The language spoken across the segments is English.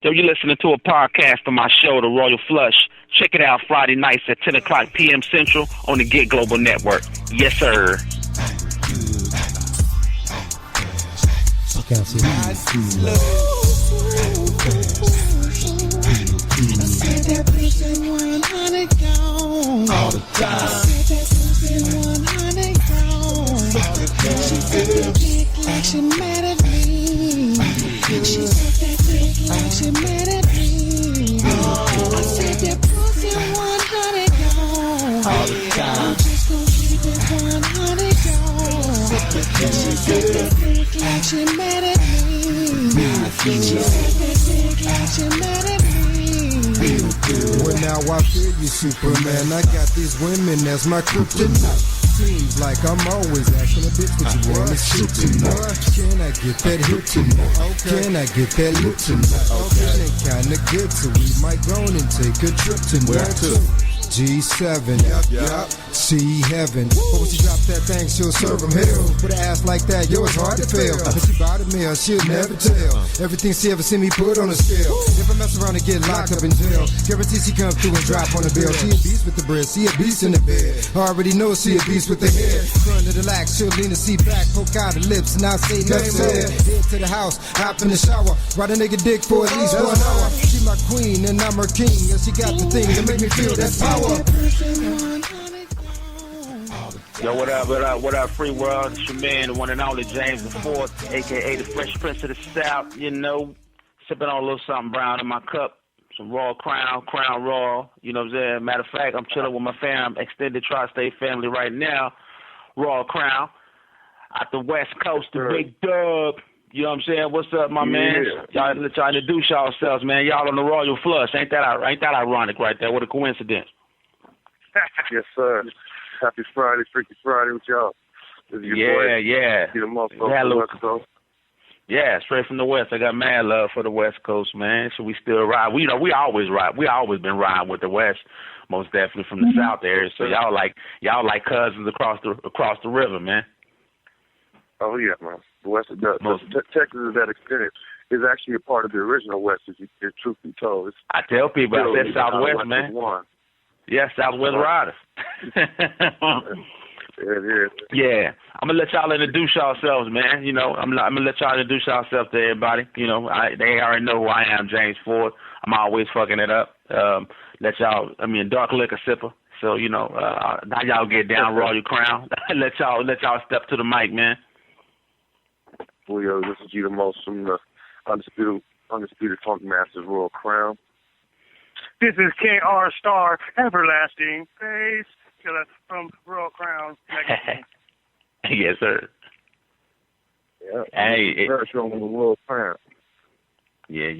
Yo, you're listening to a podcast of my show, The Royal Flush. Check it out Friday nights at 10 o'clock p.m. Central on the Get Global Network. Yes, sir. I said that pussy 100 gone. All the time. I said that pussy 100 gone. She said that dick like she mad at me. She said that dick like she mad at me. I said that pussy 100 gone. All the time. I'm just gonna keep it 100 gone. She said that dick like she mad at me. She said that dick like she mad at me. Well, now I feel you, Superman. I got these women as my kryptonite. Seems like I'm always asking a bitch what you wanna shoot tonight. Can I get that hit tonight? Can I get that lip tonight? Feeling kinda good, so we might go on and take a trip tonight. G7, yup, see heaven. But when she drop that thing, she'll serve them hell. With an ass like that, yo, it's hard to fail. If she bought a meal, she'll never tell. Everything she ever seen me put on a scale. If I mess around and get locked up in jail, guarantee she come through and drop on the bill. She a beast with the bread, she a beast in the bed. I already know she a beast with the head. Front of the lax, she'll lean the seat back, poke out the lips, and I say nothing more. Head to the house, hop in the shower, ride a nigga dick for at least 1 hour. She my queen and I'm her king, and she got the thing that make me feel that power. Yo, what up, free world? It's your man, the one and only James IV, a.k.a. the Fresh Prince of the South. You know, sipping on a little something brown in my cup. Some Royal Crown Royal. You know what I'm saying? Matter of fact, I'm chilling with my fam, extended tri-state family right now. Royal Crown. Out the West Coast, the Big Dub. You know what I'm saying? What's up, my man? Y'all, let y'all introduce yourselves, man. Y'all on the Royal Flush. Ain't that ironic right there? What a coincidence. Yes, sir. Happy Friday, Freaky Friday with y'all. This is your boy. Yeah. You the motherfucker West Coast. Yeah, straight from the West. I got mad love for the West Coast, man. So we still ride. We always ride. We always been riding with the West, most definitely from the South area. So y'all like cousins across the river, man. Oh yeah, man. The West is Texas is that extent. Is actually a part of the original West, if truth be told. I tell people, I said Southwest, man. Yeah, Southwest Riders. Yeah. I'm going to let y'all introduce yourselves, man. You know, I'm going to let y'all introduce yourselves to everybody. You know, they already know who I am, James Ford. I'm always fucking it up. Dark liquor sipper. So, you know, now y'all get down, Royal Crown. let y'all step to the mic, man. Well, yo, this is G the Most from the Undisputed Funk Masters Royal Crown. This is KR Star, Everlasting Face Killer from Royal Crown. Yes, sir. Yeah. Hey, from the Royal Crown. Yeah.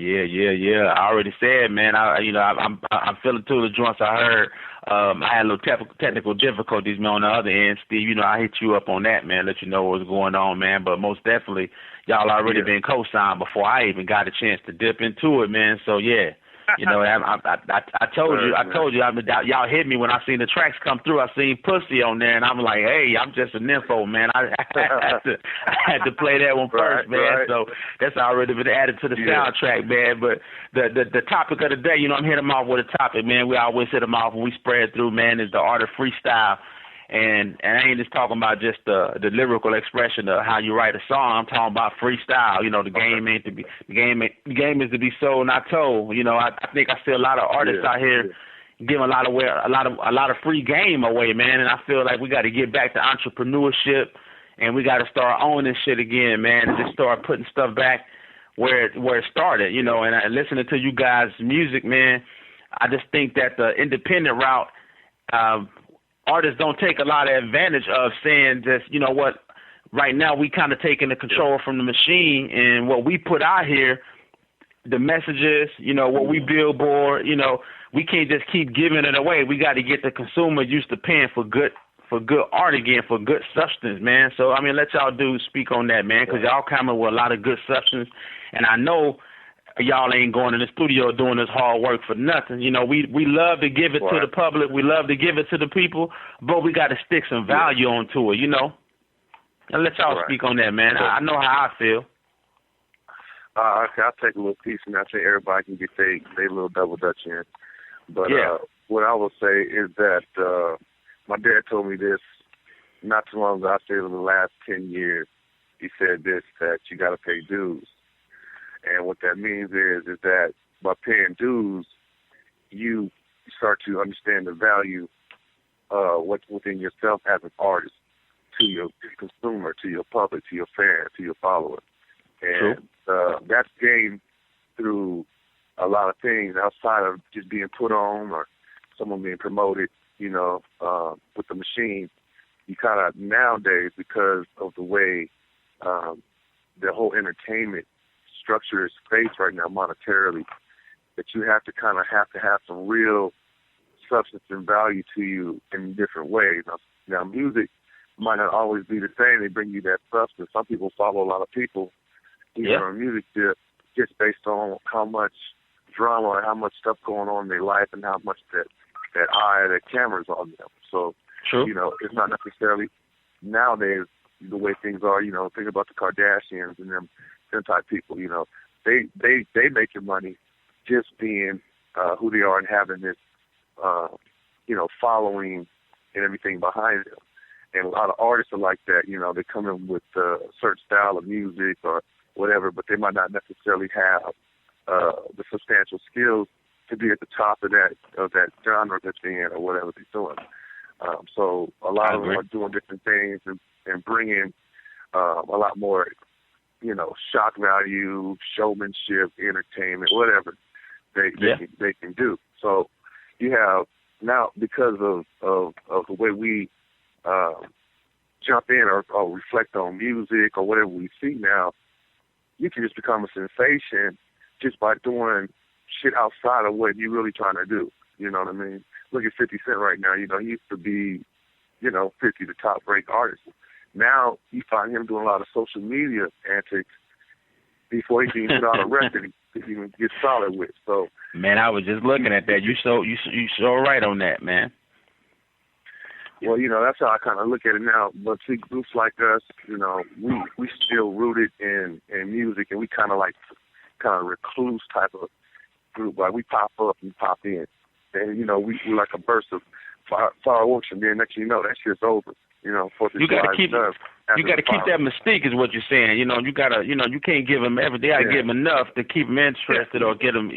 I already said, man. I'm feeling two of the joints I heard. I had a little technical difficulties, man, on the other end. Steve, you know, I hit you up on that, man. Let you know what's going on, man. But most definitely, y'all already been co-signed before I even got a chance to dip into it, man. So yeah. You know, I told you, y'all hit me when I seen the tracks come through. I seen Pussy on there, and I'm like, hey, I'm just an info, man. I had to play that one first, man. Right. So that's already been added to the soundtrack, man. But the topic of the day, you know, I'm hitting them off with a topic, man. We always hit them off when we spread through, man, is the art of freestyle. And I ain't just talking about just the lyrical expression of how you write a song. I'm talking about freestyle. You know, the game is to be sold, not told. You know, I think I see a lot of artists out here giving a lot of free game away, man. And I feel like we got to get back to entrepreneurship, and we got to start owning shit again, man, and just start putting stuff back where it started. You know, and listening to you guys' music, man, I just think that the independent route. Artists don't take a lot of advantage of saying just, you know what, right now we kind of taking the control from the machine, and what we put out here, the messages, you know, what we billboard, you know, we can't just keep giving it away. We got to get the consumer used to paying for good art again, for good substance, man. So, I mean, let y'all dudes speak on that, man, because y'all coming with a lot of good substance, and I know y'all ain't going in the studio doing this hard work for nothing. You know, we love to give it to the public. We love to give it to the people, but we got to stick some value onto it, you know. And let y'all speak on that, man. I know how I feel. Okay, I'll take a little piece, and I think everybody can get their little double dutch in. But what I will say is that my dad told me this not too long ago. I said in the last 10 years, he said this, that you got to pay dues. And what that means is that by paying dues, you start to understand the value what's within yourself as an artist to your consumer, to your public, to your fans, to your followers. And that's gained through a lot of things outside of just being put on or someone being promoted, with the machine. You kind of nowadays, because of the way the whole entertainment structure is faced right now monetarily, that you have to have some real substance and value to you in different ways. Now, music might not always be the same. They bring you that substance. Some people follow a lot of people, on music just based on how much drama or how much stuff going on in their life and how much that eye, that camera's on them. So, it's not necessarily nowadays the way things are. Think about the Kardashians and them type people. They making money just being who they are and having this, following and everything behind them. And a lot of artists are like that. They come in with a certain style of music or whatever, but they might not necessarily have the substantial skills to be at the top of that genre that they're in or whatever they're doing. So a lot of them are doing different things and bringing a lot more, shock value, showmanship, entertainment, whatever they can do. So you have now, because of the way we jump in or reflect on music or whatever we see now, you can just become a sensation just by doing shit outside of what you're really trying to do. You know what I mean? Look at 50 Cent right now. He used to be, 50 the top break artist. Now you find him doing a lot of social media antics before he can put out a record he can get solid with. So, man, I was just looking at that. You so right on that, man. Well, that's how I kind of look at it now. But see, groups like us, we still rooted in music, and we kind of recluse type of group. Like we pop up and pop in, and we like a burst of fireworks, and then next thing you know, that shit's over. You got to keep that mystique, is what you're saying. You gotta, you can't give them everything. I give them enough to keep them interested or get them,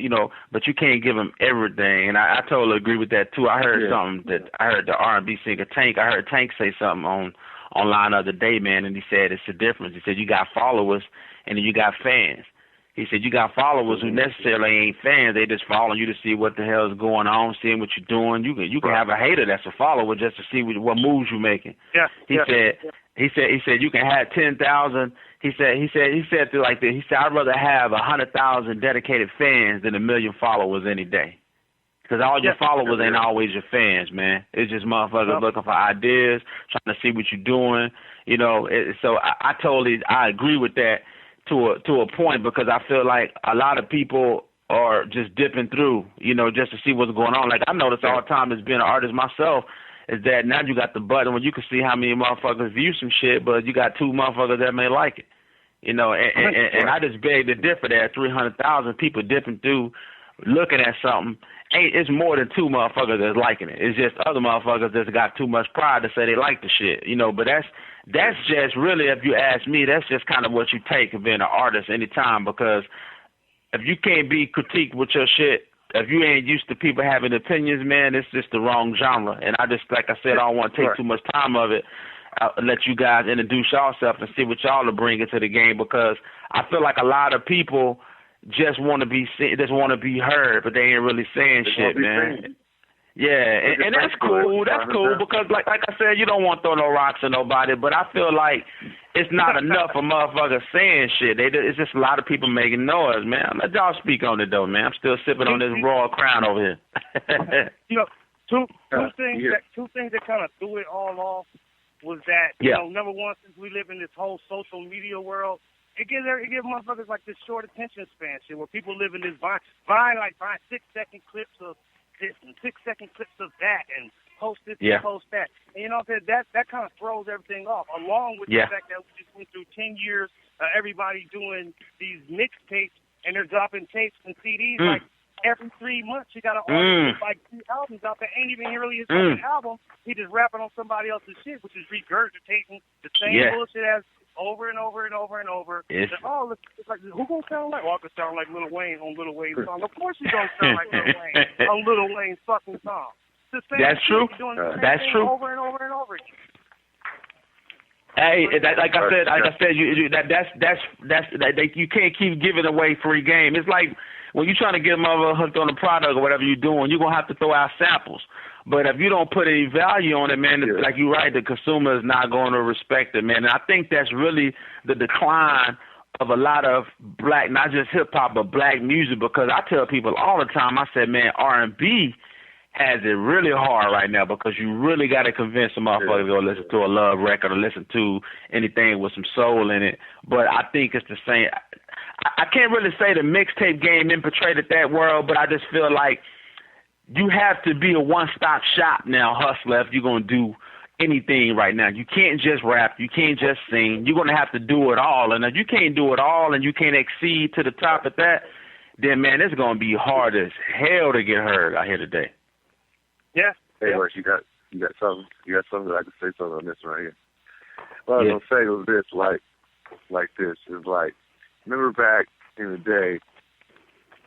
but you can't give them everything. And I totally agree with that too. I heard something that I heard the R&B singer Tank. I heard Tank say something online the other day, man, and he said it's the difference. He said you got followers and then you got fans. He said you got followers who necessarily ain't fans. They just following you to see what the hell is going on, seeing what you're doing. You can have a hater that's a follower just to see what moves you're making. Yeah. He said you can have 10,000. He said like this. He said I'd rather have 100,000 dedicated fans than 1 million followers any day. Because all your followers ain't always your fans, man. It's just motherfuckers looking for ideas, trying to see what you're doing. So I agree with that to a point, because I feel like a lot of people are just dipping through, just to see what's going on. Like I notice all the time as being an artist myself, is that now you got the button where you can see how many motherfuckers view some shit, but you got 2 motherfuckers that may like it. And I just beg to differ there. 300,000 people dipping through, looking at something. It's more than 2 motherfuckers that's liking it. It's just other motherfuckers that's got too much pride to say they like the shit. But that's just really, if you ask me, that's just kind of what you take of being an artist anytime, because if you can't be critiqued with your shit, if you ain't used to people having opinions, man, it's just the wrong genre. And I just, like I said, I don't want to take too much time of it. I'll let you guys introduce yourself and see what y'all are bringing to the game, because I feel like a lot of people just want to be heard, but they ain't really saying shit, man. Yeah, and that's cool. That's cool, because like I said, you don't want to throw no rocks at nobody, but I feel like it's not enough of motherfuckers saying shit. It's just a lot of people making noise, man. Let y'all speak on it though, man. I'm still sipping on this Royal Crown over here. Two things that kind of threw it all off was that number one, since we live in this whole social media world, it gives motherfuckers like this short attention span shit, where people live in this buying 6-second clips of this and 6-second clips of that, and post this, he post that. And you know what I'm saying? That kind of throws everything off, along with the fact that we just went through 10 years of everybody doing these mixtapes, and they're dropping tapes and CDs like every 3 months. You got an artist with like 2 albums out there, ain't even really his fucking album. He just rapping on somebody else's shit, which is regurgitating the same bullshit as over and over and over and over. It's like, who gonna sound like? Well, I could sound like Lil Wayne on Lil Wayne's song. Of course you gonna sound like Lil Wayne on Lil Wayne's fucking song. That's true. That's true. Over and over and over again. Hey, like I said, you can't keep giving away free game. It's like when you're trying to get them hooked on the product or whatever you're doing, you're gonna have to throw out samples. But if you don't put any value on it, man, like you're right, the consumer is not going to respect it, man. And I think that's really the decline of a lot of black, not just hip hop, but black music. Because I tell people all the time, I said, man, R&B has it really hard right now because you really got to convince a motherfucker to go listen to a love record or listen to anything with some soul in it. But I think it's the same. I can't really say the mixtape game infiltrated that world, but I just feel like you have to be a one-stop shop now, hustler, if you're going to do anything right now. You can't just rap. You can't just sing. You're going to have to do it all. And if you can't do it all and you can't exceed to the top of that, then, man, it's going to be hard as hell to get heard out here today. Yeah. Hey, Rush, you got something? You got something that I can say something on this right here? What I was going to say was this, like this. It's like, remember back in the day,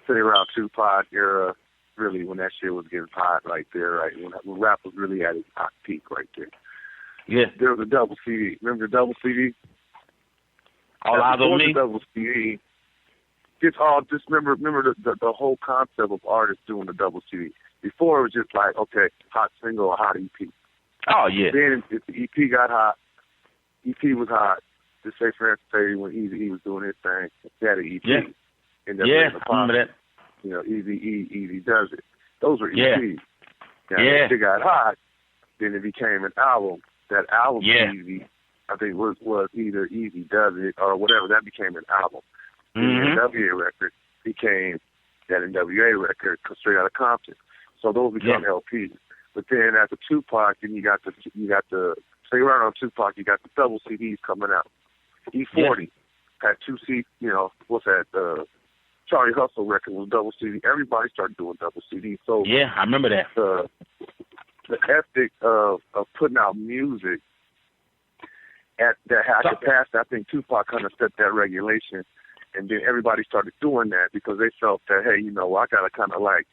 sitting around Tupac era, really when that shit was getting hot right there, right? When rap was really at its hot peak right there. Yeah. There was a double CD. Remember the double CD? All Eyes on Me? The double CD. Just remember the whole concept of artists doing the double CD. Before it was just like, okay, hot single or hot EP. Oh, yeah. Then if the EP got hot, EP was hot. Just say for instance, when Eazy-E was doing his thing, he had an EP. Yeah. And I remember that. You know, Eazy Does It. Those were EPs. Yeah. Now, if it got hot, then it became an album. That album, Eazy, I think was either Eazy Does It or whatever. That became an album. The NWA record became that NWA record, Straight Outta Compton. So those become LPs. But then after Tupac, then you got the say around on Tupac, you got the double CDs coming out. E40 had 2 CDs. You know, what's that? Charlie Hustle record was double CD. Everybody started doing double CD. So yeah, I remember that. The ethic of putting out music at that high capacity, I think Tupac kind of set that regulation, and then everybody started doing that because they felt that, hey, you know, I gotta kind of like,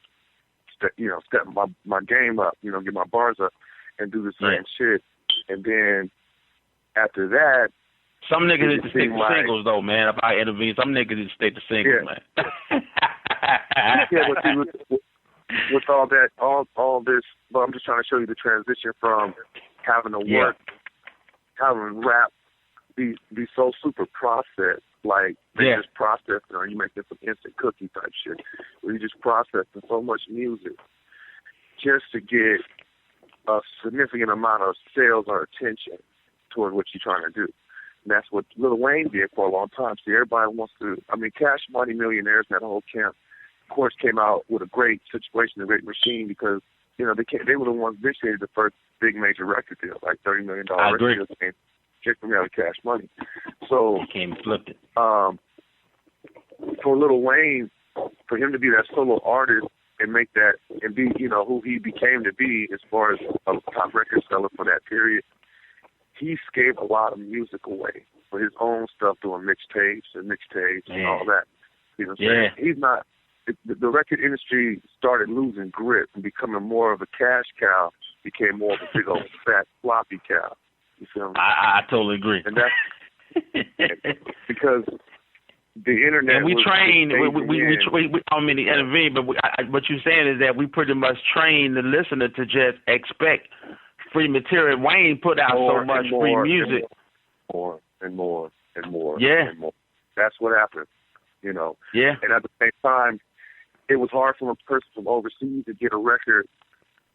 step my game up, you know, get my bars up, and do the same shit. And then after that, some niggas need to stick to singles, though, man. If I intervene, some niggas need to stick to singles, man. But with all that, all this, but I'm just trying to show you the transition from having to work, having rap be so super processed, like they just processing, or you making some instant cookie type shit, where you just processing so much music just to get a significant amount of sales or attention toward what you're trying to do. And that's what Lil Wayne did for a long time. See, everybody wants to, Cash Money Millionaires, that whole camp, of course, came out with a great situation, a great machine, because, you know, they were the ones initiated the first big major record deal, like $30 million record deal came from out of Cash Money. So, he came and flipped it. For Lil Wayne, for him to be that solo artist and make that, and be, you know, who he became to be as far as a top record seller for that period, he gave a lot of music away for his own stuff, doing mixtapes and all that. You know what I'm saying? He's not, the record industry started losing grip and becoming more of a cash cow, became more of a big old fat floppy cow. You feel me? I totally agree. And that's because the internet. And we train. I don't mean to intervene, but what you're saying is that we pretty much train the listener to just expect free material. Wayne put out so much free music. More and more. Yeah. And more. That's what happened, you know. Yeah. And at the same time, it was hard for a person from overseas to get a record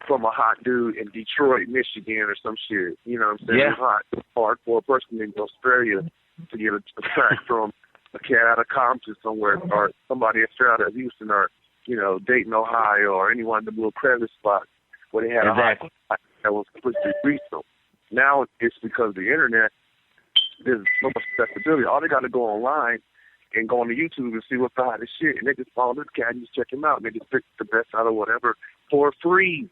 from a hot dude in Detroit, Michigan or some shit. You know what I'm saying? Yeah. It's hot. It's hard for a person in Australia to get a track from a cat out of Compton somewhere, or somebody straight out of Houston, or, you know, Dayton, Ohio, or any one of the little crevice spots where they had a hot that was completely regional. Now it's because of the internet. There's so much accessibility. All they got to go online and go on to YouTube and see what's the hottest shit, and they just follow this guy and just check him out. And they just pick the best out of whatever for free.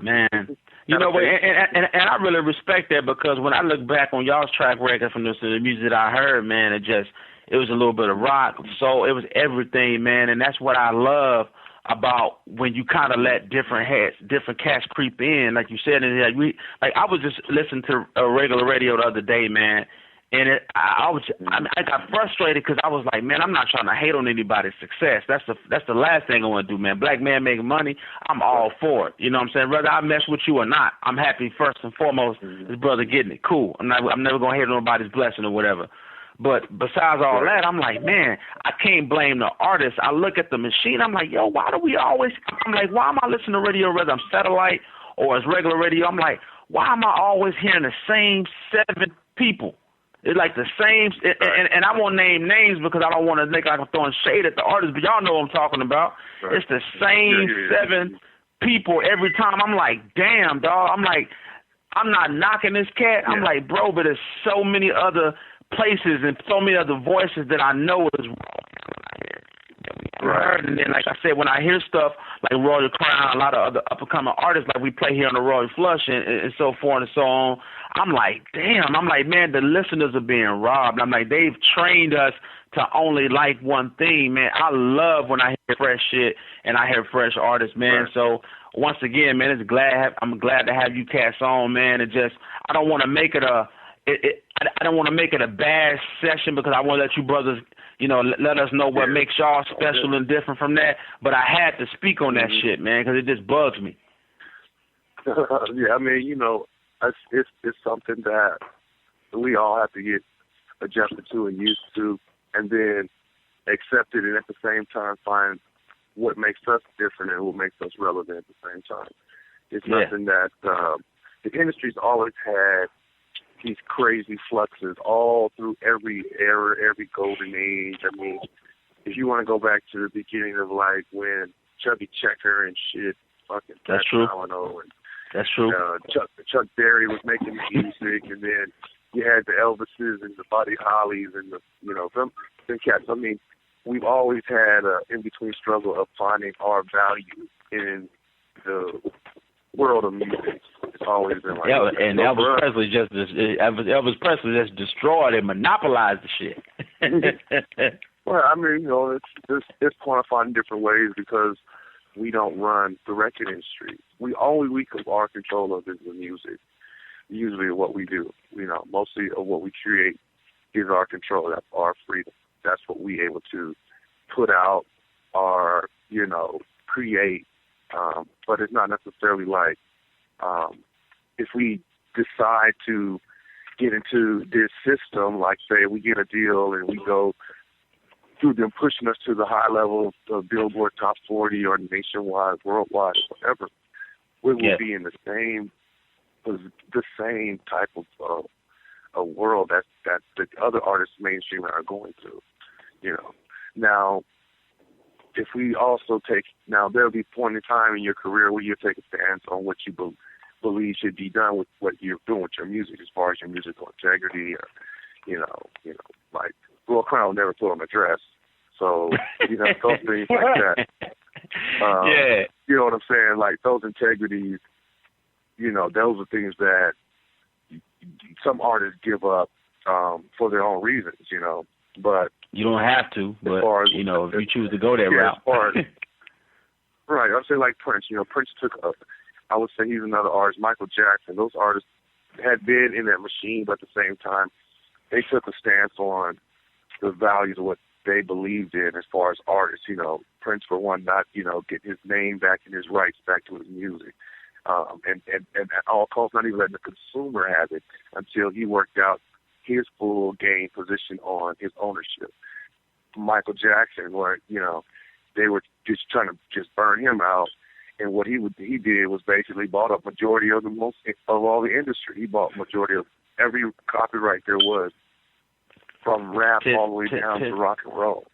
Man, you know what? And I really respect that, because when I look back on y'all's track record from the music that I heard, man, it was a little bit of rock, so it was everything, man, and that's what I love about when you kind of let different cats creep in, like you said. And I was just listening to a regular radio the other day, man, and I got frustrated because I was like, man, I'm not trying to hate on anybody's success. That's the last thing I want to do, man. Black man making money, I'm all for it. You know what I'm saying? Whether I mess with you or not, I'm happy first and foremost. This brother getting it, cool. I'm never gonna hate on nobody's blessing or whatever. But besides all that, I'm like, man, I can't blame the artist. I look at the machine, I'm like, yo, why am I listening to radio, whether I'm satellite or it's regular radio? I'm like, why am I always hearing the same 7 people? It's like the same, and I won't name names because I don't want to think like I'm throwing shade at the artist, but y'all know what I'm talking about. Right. It's the same 7 people every time. I'm like, damn, dog. I'm like, I'm not knocking this cat. I'm like, bro, but there's so many other places and so many other voices that I know is wrong. Right. And then, like I said, when I hear stuff like Royal Crown, a lot of other up-and-coming artists like we play here on the Royal Flush and so forth and so on, I'm like, damn. I'm like, man, the listeners are being robbed. I'm like, they've trained us to only like one thing, man. I love when I hear fresh shit and I hear fresh artists, man. Right. So once again, man, I'm glad to have you cats on, man. And just, I don't want to make it I don't want to make it a bad session because I want to let you brothers, you know, let us know what makes y'all special and different from that. But I had to speak on that shit, man, because it just bugs me. Yeah, I mean, you know, it's something that we all have to get adjusted to and used to, and then accept it, and at the same time find what makes us different and what makes us relevant at the same time. It's nothing that the industry's always had these crazy fluxes all through every era, every golden age. I mean, if you want to go back to the beginning of like when Chubby Checker and shit, fucking that's true. And, that's true. Chuck Berry was making music, and then you had the Elvises and the Buddy Hollies and the, you know, them cats. I mean, we've always had an in-between struggle of finding our value in the world of music. It's always been like and Elvis Presley just destroyed and monopolized the shit. Well, I mean, you know, it's quantified in different ways because we don't run the record industry. All we are control of is the music. Usually what we do, you know, mostly of what we create is our control. That's our freedom. That's what we able to put out or, you know, create. But it's not necessarily like if we decide to get into this system, like say we get a deal and we go through them pushing us to the high level of Billboard Top 40 or nationwide, worldwide, whatever, we will be in the same type of a world that the other artists mainstream are going through, you know. Now, if we also there'll be a point in time in your career where you take a stance on what you believe should be done with what you're doing with your music, as far as your musical integrity, or you know, like Royal Crown will never put on a dress, so you know, those things like that. You know what I'm saying? Like those integrities, you know, those are things that some artists give up for their own reasons, you know. But you don't have to, but you know, if you choose to go that route. Right, I'd say like Prince. You know, Prince I would say he's another artist. Michael Jackson. Those artists had been in that machine, but at the same time, they took a stance on the values of what they believed in as far as artists. You know, Prince, for one, not, you know, getting his name back and his rights back to his music. And at all costs, not even letting the consumer have it until he worked out his full game position on his ownership. Michael Jackson, where, you know, they were just trying to just burn him out, and what he did was basically bought up majority of all the industry. He bought majority of every copyright there was, from rap all the way down to rock and roll.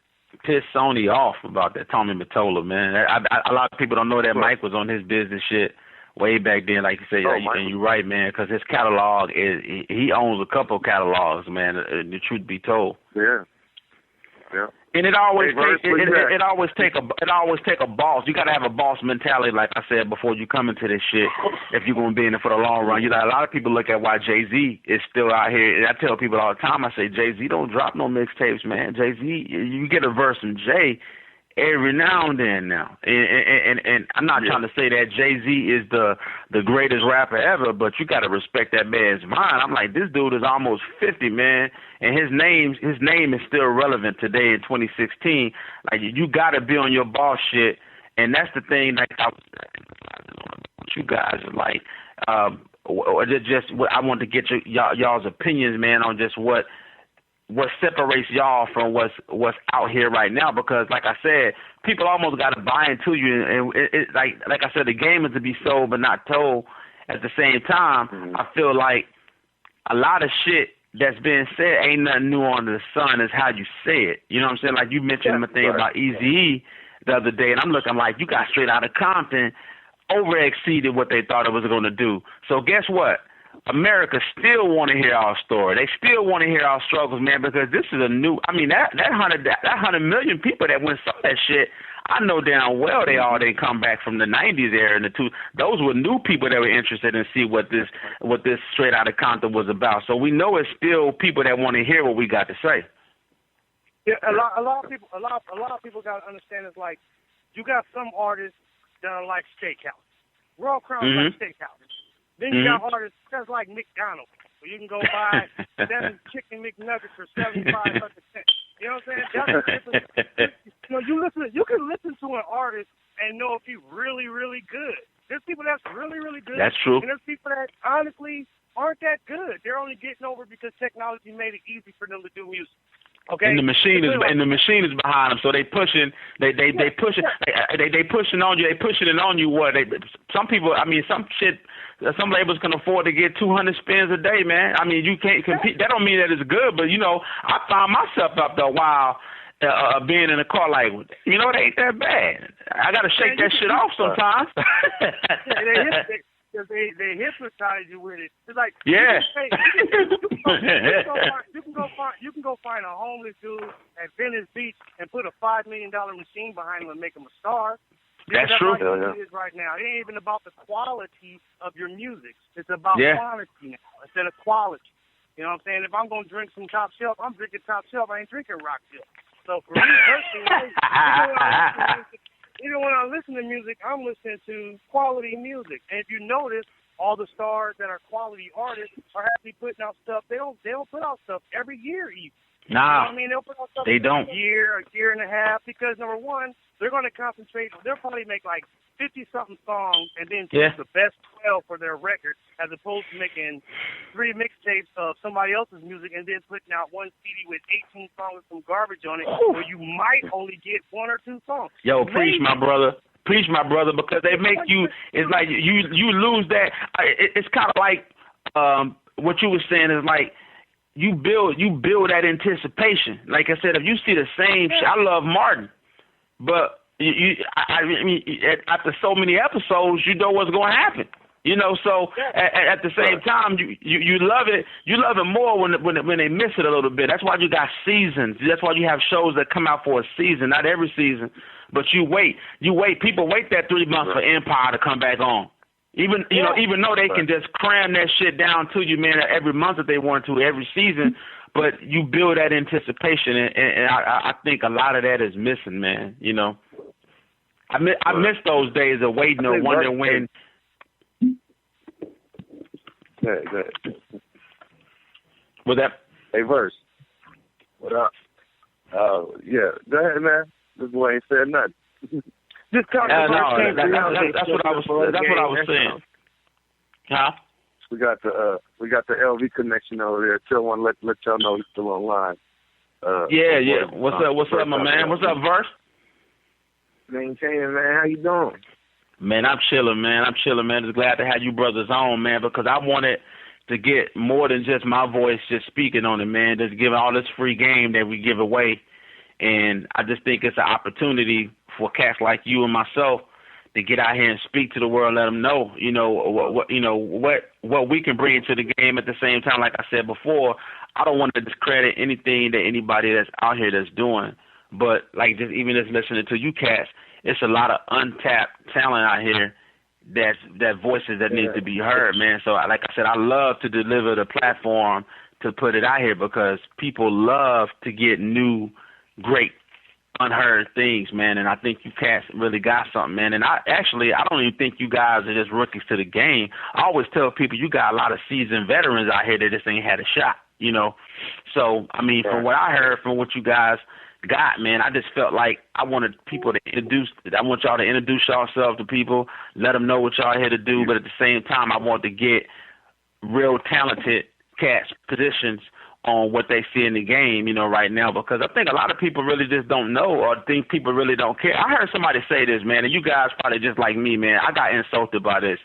Pissed Sony off about that Tommy Mottola, man. A lot of people don't know that Mike was on his business shit way back then, like you say, and you're right, man, because his catalog he owns a couple of catalogs, man. The truth be told. Yeah. Yeah. And it always take a boss. You got to have a boss mentality, like I said before you come into this shit. If you're gonna be in it for the long run, a lot of people look at why Jay-Z is still out here. And I tell people all the time, I say Jay-Z don't drop no mixtapes, man. Jay-Z, you get a verse from Jay every now and then now. And I'm not trying to say that Jay-Z is the greatest rapper ever, but you got to respect that man's mind. I'm like, this dude is almost 50, man, and his name is still relevant today in 2016. Like, you got to be on your boss shit, and that's the thing. Like, you guys are like, I want to get y'all's opinions, man, on just what separates y'all from what's out here right now, because like I said, people almost got to buy into you, and it like I said, the game is to be sold but not told. At the same time, I feel like a lot of shit that's being said ain't nothing new under the sun. Is how you say it. You know what I'm saying? Like you mentioned a thing about Eazy-E the other day, and I'm looking like you got Straight Outta Compton over exceeded what they thought it was going to do. So guess what? America still want to hear our story. They still want to hear our struggles, man, because this is a new. I mean, that 100 million people that went saw that shit, I know damn well they come back from the 90s era and those were new people that were interested in see what this Straight Outta Compton was about. So we know it's still people that want to hear what we got to say. Yeah, a lot of people got to understand it's like you got some artists that are like steakhouse. Royal Crown is like steakhouse. Then you got artists just like McDonald's, where you can go buy 7 chicken McNuggets for 75 cents. You know what I'm saying? That's different. You can listen to an artist and know if he's really, really good. There's people that's really, really good. That's true. And there's people that honestly aren't that good. They're only getting over because technology made it easy for them to do music. Okay. And the machine is behind them, so they pushing on you. They pushing it on you. Some people, I mean, some labels can afford to get 200 spins a day, man. I mean, you can't compete. That don't mean that it's good, but I found myself after a while being in a car like, it ain't that bad. I got to shake that shit off sometimes. They hypnotize you with it. It's like you can go find a homeless dude at Venice Beach and put a $5 million machine behind him and make him a star. That's true. It is right now. It ain't even about the quality of your music. It's about quantity now instead of quality. You know what I'm saying? If I'm gonna drink some Top Shelf, I'm drinking Top Shelf. I ain't drinking Rock Shelf. So for me personally, even when I listen to music, I'm listening to quality music. And if you notice, all the stars that are quality artists are happily putting out stuff. They don't put out stuff every year even. Nah, you know what I mean? They'll put out stuff they don't. A year and a half, because number one, they're going to concentrate. They'll probably make like 50-something songs and then choose the best 12 for their record, as opposed to making 3 mixtapes of somebody else's music and then putting out one CD with 18 songs with some garbage on it, where you might only get 1 or 2 songs. Yo, preach, my brother. Preach, my brother, because they make you. It's like you lose that. It's kind of like what you were saying is like. You build that anticipation. Like I said, if you see the same shit, I love Martin, but I mean, after so many episodes, you know what's going to happen. So at the same time, you love it. You love it more when they miss it a little bit. That's why you got seasons. That's why you have shows that come out for a season, not every season, but you wait. People wait that 3 months for Empire to come back on. Even though they can just cram that shit down to you, man, every month that they want to, every season, but you build that anticipation, and I think a lot of that is missing, man. I miss those days of waiting or wondering when. Good. With that. Hey, Verse. What up? Yeah. Go ahead, man. This boy ain't said nothing. Just talk that's what I was saying. Huh? We got the LV connection over there. Still want to let y'all know he's still online. Yeah. What's up, my man? What's up, Verse? Maintaining, man. How you doing? Man, I'm chilling, man. Just glad to have you brothers on, man, because I wanted to get more than just my voice just speaking on it, man. Just giving all this free game that we give away. And I just think it's an opportunity for cats like you and myself to get out here and speak to the world, let them know, what we can bring to the game. At the same time, like I said before, I don't want to discredit anything that anybody that's out here that's doing. But like just listening to you cats, it's a lot of untapped talent out here that voices that need to be heard, man. So like I said, I love to deliver the platform to put it out here because people love to get new, great, unheard things, man, and I think you cats really got something, man. And I don't even think you guys are just rookies to the game. I always tell people you got a lot of seasoned veterans out here that just ain't had a shot, So, I mean, from what I heard, from what you guys got, man, I just felt like I wanted people to I want y'all to introduce yourselves to people, let them know what y'all here to do, but at the same time, I want to get real talented cats positions on what they see in the game, right now, because I think a lot of people really just don't know or think people really don't care. I heard somebody say this, man, and you guys probably just like me, man. I got insulted by this,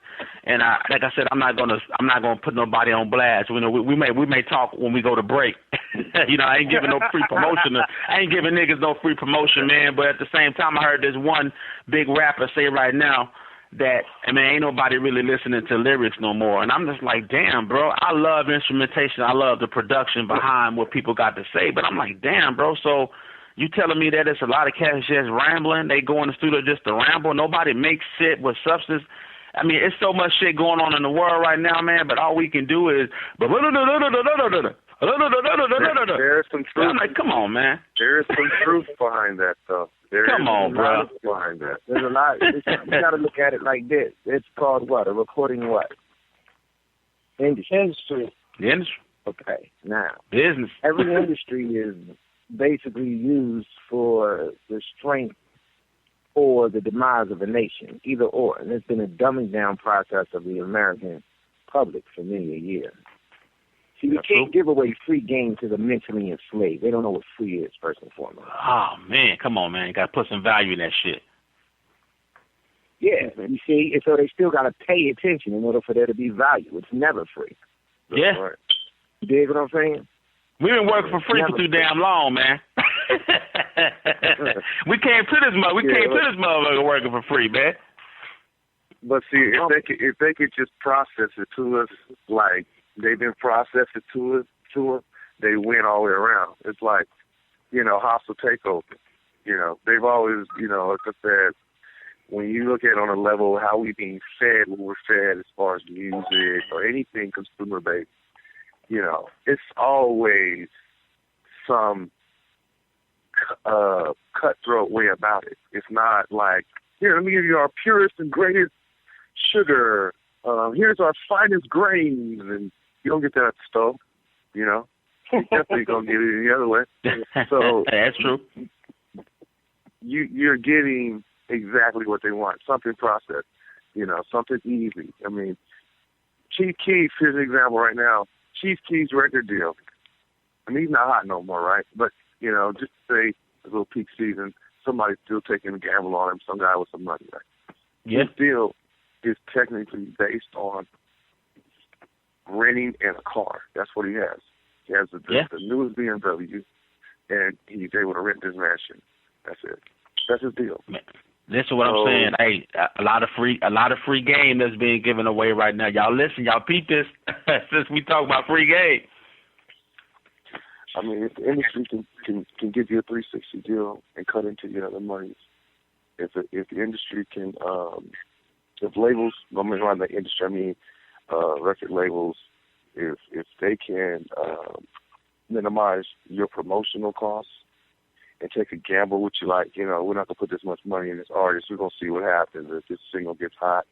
and like I said, I'm not gonna put nobody on blast. We may talk when we go to break. I ain't giving no free promotion. I ain't giving niggas no free promotion, man. But at the same time, I heard this one big rapper say right now that, ain't nobody really listening to lyrics no more. And I'm just like, damn, bro, I love instrumentation. I love the production behind what people got to say. But I'm like, damn, bro, so you telling me that it's a lot of cats just rambling? They go in the studio just to ramble? Nobody makes shit with substance? It's so much shit going on in the world right now, man, but all we can do is... There is some truth. I'm like, come on, man. There is some truth behind that, though. Come on, bro. Behind that. There's a lot. You got to look at it like this. It's called what? A recording what? Industry. The industry. Okay. Now, business. Every industry is basically used for the strength or the demise of a nation, either or. And it's been a dumbing down process of the American public for many a year. See, you can't give away free game to the mentally enslaved. They don't know what free is, first and foremost. Oh, man, come on, man. You got to put some value in that shit. Yeah, you see, so they still got to pay attention in order for there to be value. It's never free. Yeah. Right. You dig what I'm saying? We've been working for free for too damn long, man. We came to this motherfucker working for free, man. But see, if they could just process it to us like they've been processed to us, they win all the way around. It's like, hostile takeover. They've always, like I said, when you look at it on a level of how we being fed, what we're fed as far as music or anything consumer-based, it's always some cutthroat way about it. It's not like, here, let me give you our purest and greatest sugar. Here's our finest grains, and you don't get that at the stove, You definitely gonna get it the other way. So that's true. You're getting exactly what they want, something processed, something easy. Chief Keef, here's an example right now. Chief Keef's record deal. He's not hot no more, right? But just to say a little peak season, somebody's still taking a gamble on him. Some guy with some money, right? Yeah. His deal is technically based on renting and a car. That's what he has. He has the newest BMW, and he's able to rent this mansion. That's it. That's his deal. Man, listen what I'm saying. Hey, a lot of free game that's being given away right now. Y'all listen, y'all peep this. Since we talk about free game. If the industry can give you a 360 deal and cut into your other monies, if the industry can, if labels, not the industry, record labels, if they can minimize your promotional costs and take a gamble with you, like, we're not going to put this much money in this artist, we're going to see what happens. If this single gets hot,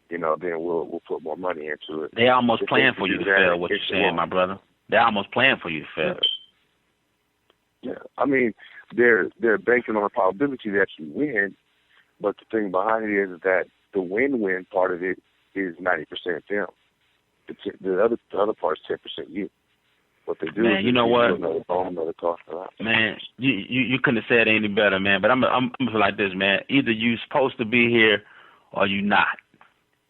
then we'll put more money into it. They almost playing for you to fail, what you're saying, my brother. They're almost playing for you to fail. Yeah. They're banking on the probability that you win, but the thing behind it is that the win-win part of it is 90% them. The other part is 10% you. What they do, man, you know what? Another cost a lot. Man, you couldn't have said it any better, man. But I'm like this, man. Either you supposed to be here or you not.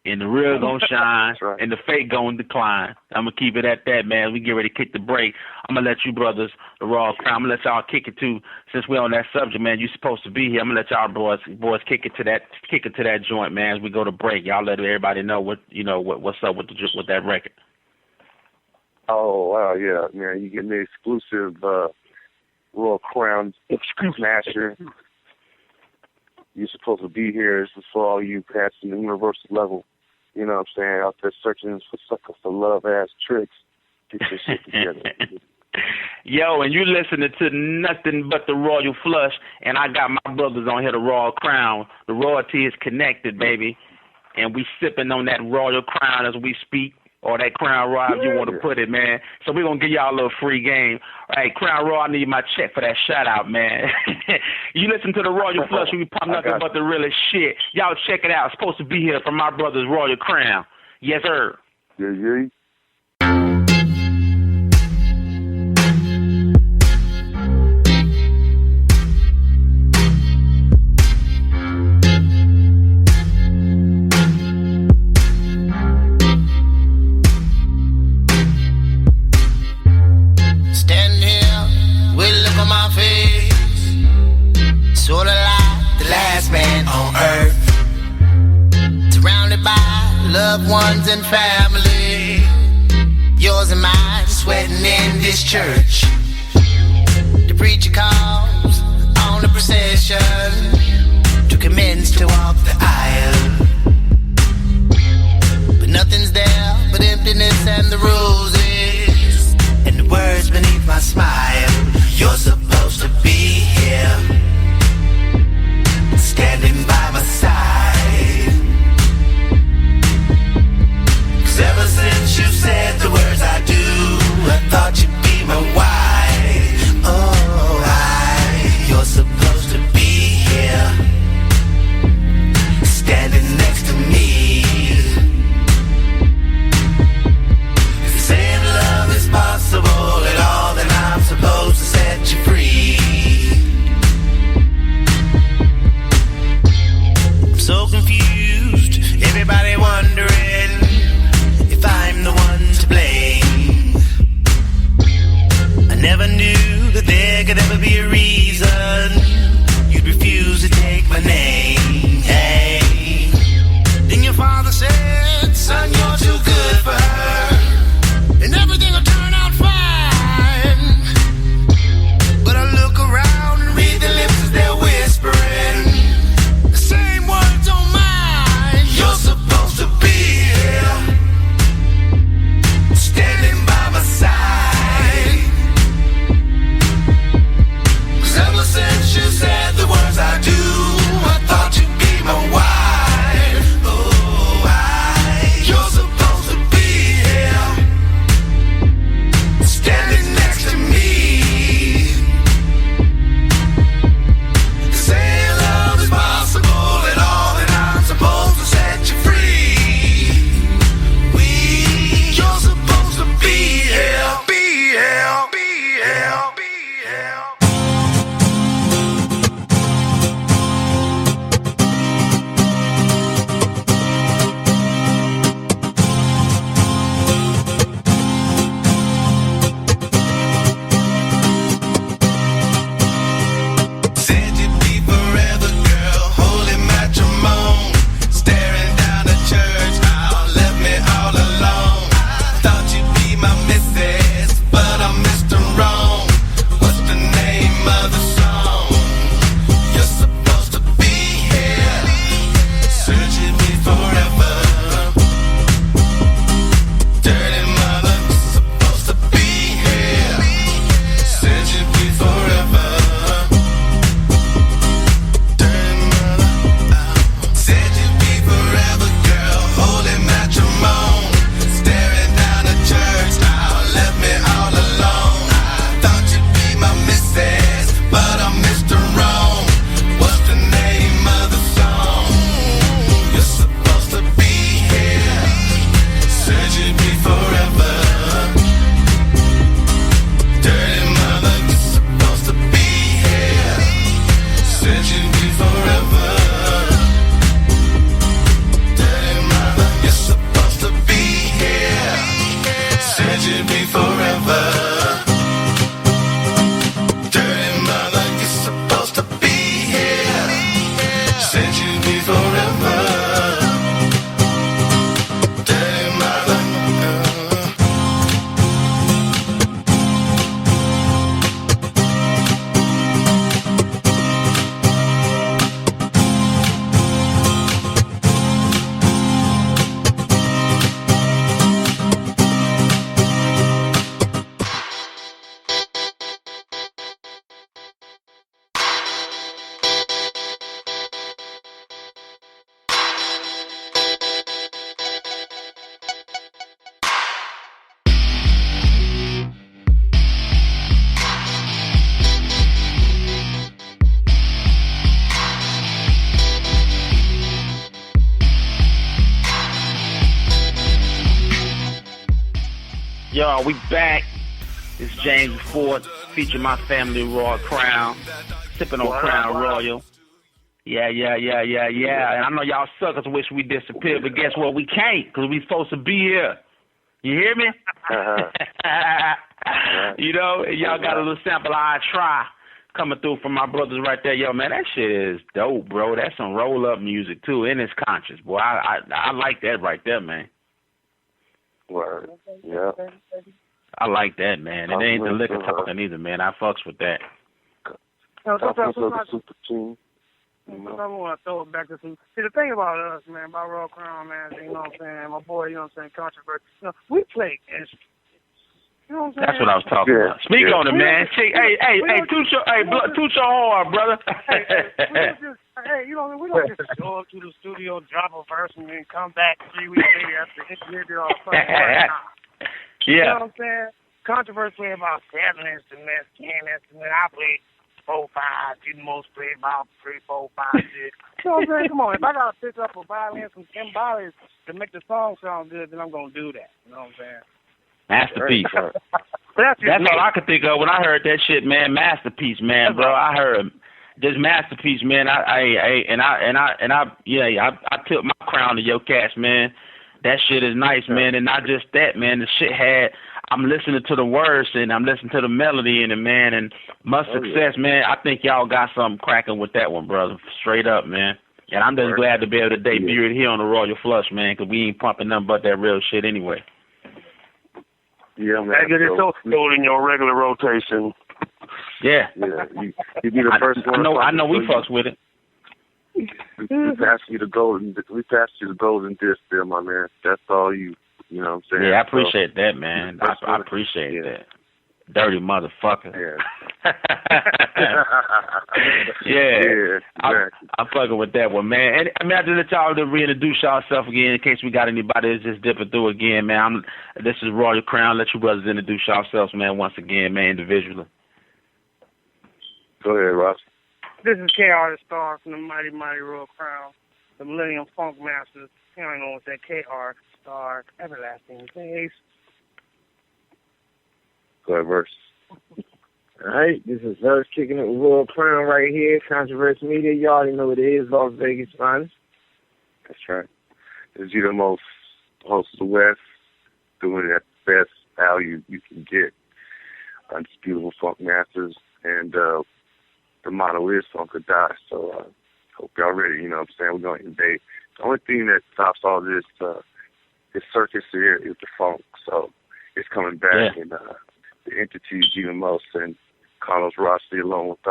and the real gonna shine, right. and the fake gonna decline. I'm gonna keep it at that, man. We get ready to kick the break. I'm gonna let you brothers, the Raw Crown, I'm gonna let y'all kick it too. Since we're on that subject, man, you supposed to be here. I'm gonna let y'all boys kick it to that joint, man. As we go to break, y'all let everybody know what's up with that record. Oh wow, yeah, man, you getting the exclusive Royal Crown Smasher. You're supposed to be here. This is for all you passing the universal level. You know what I'm saying? Out there searching for suckers for love-ass tricks. Get your shit together. Yo, and you listening to nothing but the Royal Flush, and I got my brothers on here, the Royal Crown. The royalty is connected, baby, and we sipping on that Royal Crown as we speak, or that Crown Royal, if you want to put it, man. So we're going to give y'all a little free game. All right, Crown Royal, I need my check for that shout-out, man. You listen to the Royal Flush, we pop nothing but the realest shit. Y'all check it out. It's supposed to be here from my brothers, Royal Crown. Yes, sir. Yeah. Sort of like the last man on earth, surrounded by loved ones and family, yours and mine sweating in this church. The preacher calls on the procession to commence to walk the aisle, but nothing's there but emptiness and the roses and the words beneath my smile. You're supposed to be here, standing by my side. 'Cause ever since you said the words I do, I thought you'd be my wife. Oh, you're supposed to be here, standing next to me. If you're saying love is possible at all, then I'm supposed to set you free. So confused, everybody wondering if I'm the one to blame. I never knew that there could ever be a reason you'd refuse to take my name. Hey, then your father said, son, you're too good for her, and everything will turn out fine. But I look around and read the lips as they're whispering the same words on mine. Y'all, we back. It's James Ford, featuring my family, Royal Crown, sipping on Crown Royal. Yeah. And I know y'all suckers wish we disappeared, but guess what? We can't, because we supposed to be here. You hear me? You know, y'all got a little sample I try coming through from my brothers right there. Yo, man, that shit is dope, bro. That's some roll-up music, too, and it's conscious, boy. I like that right there, man. Word. Yeah. I like that, man. It ain't the liquor talking either, man. I fucks with that. Sometimes I want to throw it back to some. See, the thing about us, man, about Royal Crown, man, you know what I'm saying? My boy, you know what I'm saying? Controversy. You know, we play instruments. You know what I'm saying? That's what I was talking about. Speak on it, man. Toot your horn, brother. You know, we don't just go up to the studio, drop a verse, and then come back 3 weeks later after engineered it all fucking work. You know what I'm saying? Controversy play about 7 instruments, 10 instruments. I play 4, 5. You most play about 3, 4, 5, 6. You know what I'm saying? Come on, if I gotta pick up a violin, some timbales to make the song sound good, then I'm gonna do that. You know what I'm saying? Masterpiece. That's all I could think of when I heard that shit, man. Masterpiece, man, bro. I heard this masterpiece, man. I tilt my crown to your cats, man. That shit is nice, man, and not just that, man. The shit I'm listening to the words and I'm listening to the melody in it, man, and much success, man. I think y'all got something cracking with that one, brother. Straight up, man. And I'm just glad to be able to debut it here on the Royal Flush, man, because we ain't pumping nothing but that real shit anyway. Yeah, man. I get it so in your regular rotation. Yeah. You be the first one. I know we fucks with it. We passed you the golden disc there, my man. That's all you know what I'm saying? Yeah, I appreciate that, man. I appreciate that. Dirty motherfucker. Yeah. Exactly. I'm fucking with that one, man. And I mean, I just let y'all to reintroduce y'allself again in case we got anybody that's just dipping through again, man. This is Royal Crown. Let you brothers introduce yourselves, man, once again, man, individually. Go ahead, Ross. This is KR the Star from the Mighty Royal Crown, the Millennium Funk Masters. You don't know what's that KR Star, everlasting days. Go ahead, Verse. All right, this is Verse kicking it with Royal Crown right here. Controversy Media, you already know what it is. Las Vegas finest. That's right. It's you the most host of the West, doing it at the best value you can get. Undisputable Funk Masters, and the motto is Funk or Die. So hope y'all ready. You know what I'm saying? We're going to invade. The only thing that stops all this circus here is the funk. So it's coming back, and the entities Gina Most and Carlos Rossi, along with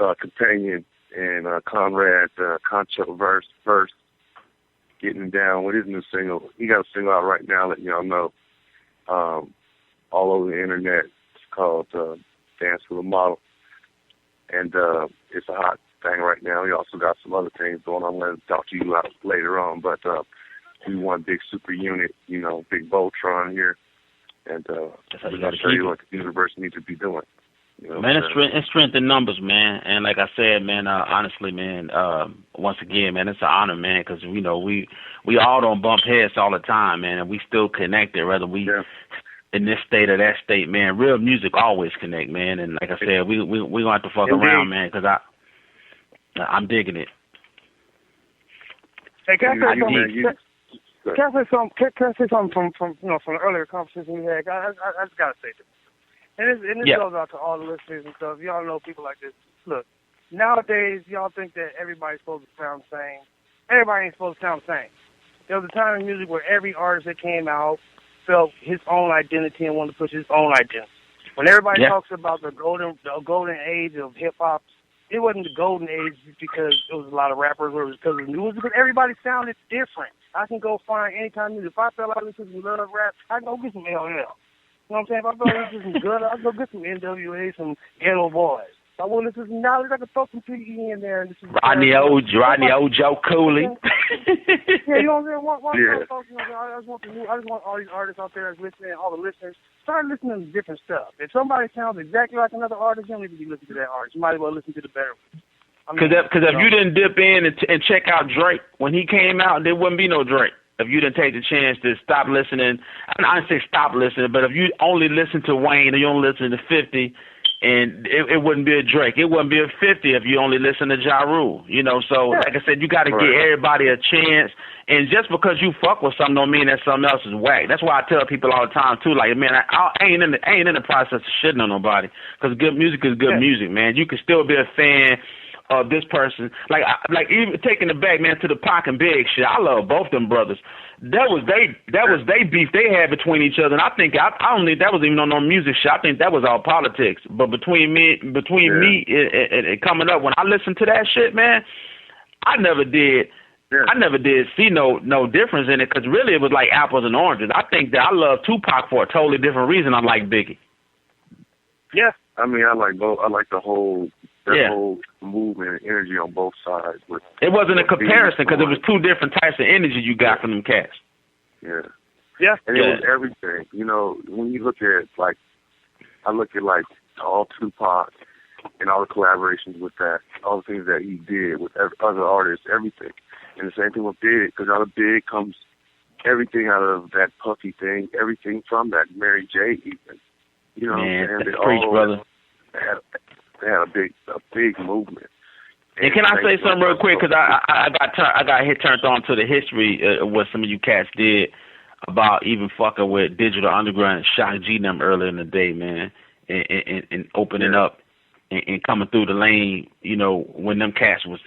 our companion and Conrad Concho Verse, getting down with his new single. He got a single out right now, letting y'all know, all over the internet. It's called Dance with a Model, and it's a hot thing right now. We also got some other things going on. I'm going to talk to you about later on, but we want big super unit, you know, big Voltron here, and we're going to show you what the universe needs to be doing. You know, man, it's strength in numbers, man. And like I said, man, honestly, man, once again, man, it's an honor, man, because, you know, we all don't bump heads all the time, man, and we still connected, whether we in this state or that state, man. Real music always connect, man. And like I said, we going to have to fuck around, man, because I'm digging it. Hey, can I say something from the earlier conversation we had? I just got to say this. And this goes out to all the listeners and stuff. Y'all know people like this. Look, nowadays, y'all think that everybody's supposed to sound the same. Everybody ain't supposed to sound the same. There was a time in music where every artist that came out felt his own identity and wanted to push his own identity. When everybody talks about the golden age of hip-hop, it wasn't the golden age because there was a lot of rappers, or it was because of the news, because everybody sounded different. I can go find any kind of music. If I feel like listening to some love rap, I can go get some LL. You know what I'm saying? If I feel like listening to some good, I can go get some NWA, some Ghetto Boys. If I want to listen to some knowledge, I can throw some PE in there. And Rodney Ojo Cooley. Yeah, you know what I'm saying? I just want all these artists out there that's listening, all the listeners, start listening to different stuff. If somebody sounds exactly like another artist, you don't need to be listening to that artist. You might as well listen to the better one. Because if you didn't dip in and check out Drake when he came out, there wouldn't be no Drake. If you didn't take the chance to stop listening, I didn't say stop listening, but if you only listen to Wayne or you only listen to 50, and it wouldn't be a Drake. It wouldn't be a 50 if you only listen to Ja Rule. You know, so like I said, you got to give everybody a chance. And just because you fuck with something don't mean that something else is whack. That's why I tell people all the time too. Like, man, I ain't in the process of shitting on nobody, because good music is good music, man. You can still be a fan of this person. Like even taking it back, man, to the Pac and Big shit. I love both them brothers. That was they beef they had between each other, and I think I don't think that was even on no music shit. I think that was all politics. But between me and coming up, when I listened to that shit, man, I never did see no difference in it, because really it was like apples and oranges. I think that I love Tupac for a totally different reason I like Biggie. Yeah. I mean, I like both. I like the whole movement and energy on both sides. It wasn't a comparison, because it was two different types of energy you got from them cats. Yeah. Yeah. And it was everything. You know, when you look at, like, I look at, like, all Tupac and all the collaborations with that, all the things that he did with other artists, everything. And the same thing with Big, because out of Big comes everything out of that Puffy thing, everything from that, Mary J. even. You know, man, and that's preach, brother. They had a big movement. And can I say something real quick? Because I got turned on to the history of what some of you cats did about even fucking with Digital Underground and Shock G them earlier in the day, man, and opening up and coming through the lane, you know, when them cats was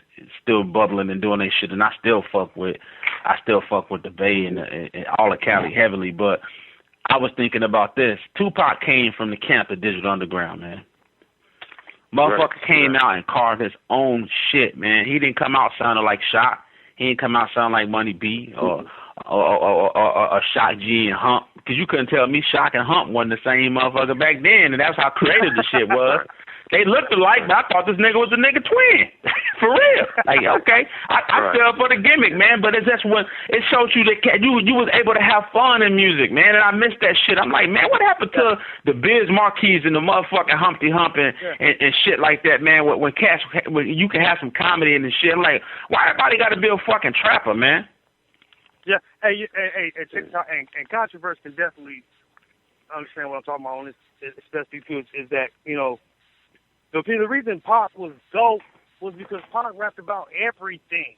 still bubbling and doing their shit. And I still fuck with the Bay and all of Cali heavily. But I was thinking about this. Tupac came from the camp of Digital Underground, man. Motherfucker came out and carved his own shit, man. He didn't come out sounding like Shock. He didn't come out sounding like Money B or Shock G and Hump. Because you couldn't tell me Shock and Hump wasn't the same motherfucker back then, and that's how creative the shit was. They looked alike, but I thought this nigga was a nigga twin. For real. Like, okay, I fell for the gimmick, man, but it's just what it showed you that you was able to have fun in music, man, and I missed that shit. I'm like, man, what happened to the Biz Marquis and the motherfucking Humpty Hump and shit like that, man, when you can have some comedy in the shit. I'm like, why everybody got to be a fucking trapper, man? Yeah, hey, TikTok and Controversy can definitely understand what I'm talking about on this, especially too, is that, you know, the reason Pac was dope was because Pac rapped about everything.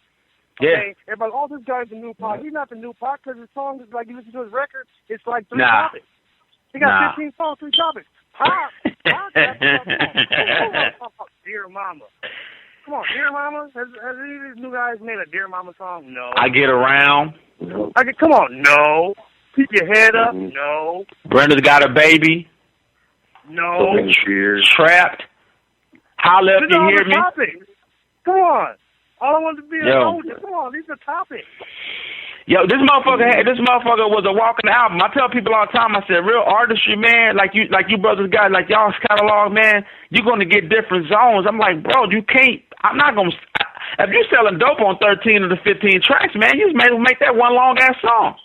Okay? Yeah. Everybody, this guy's the new Pac. He's not the new Pac, because his song is like, you listen to his record, it's like 3 topics. He got 15 songs, 3 topics. Pac Dear Mama. Come on, Dear Mama? Has any of these new guys made a Dear Mama song? No. I Get Around. Come on, no. Keep your head up, no. Brenda's Got a Baby. No. Trapped. Holla if you hear me. Topics. Come on. All I want to be is soldier. Come on, these are topics. Yo, this motherfucker was a walking album. I tell people all the time, I said, real artistry, man, like you brothers got, like y'all's catalog, man, you're going to get different zones. I'm like, bro, you can't, I'm not going to, if you're selling dope on 13 of the 15 tracks, man, you just may make that one long-ass song.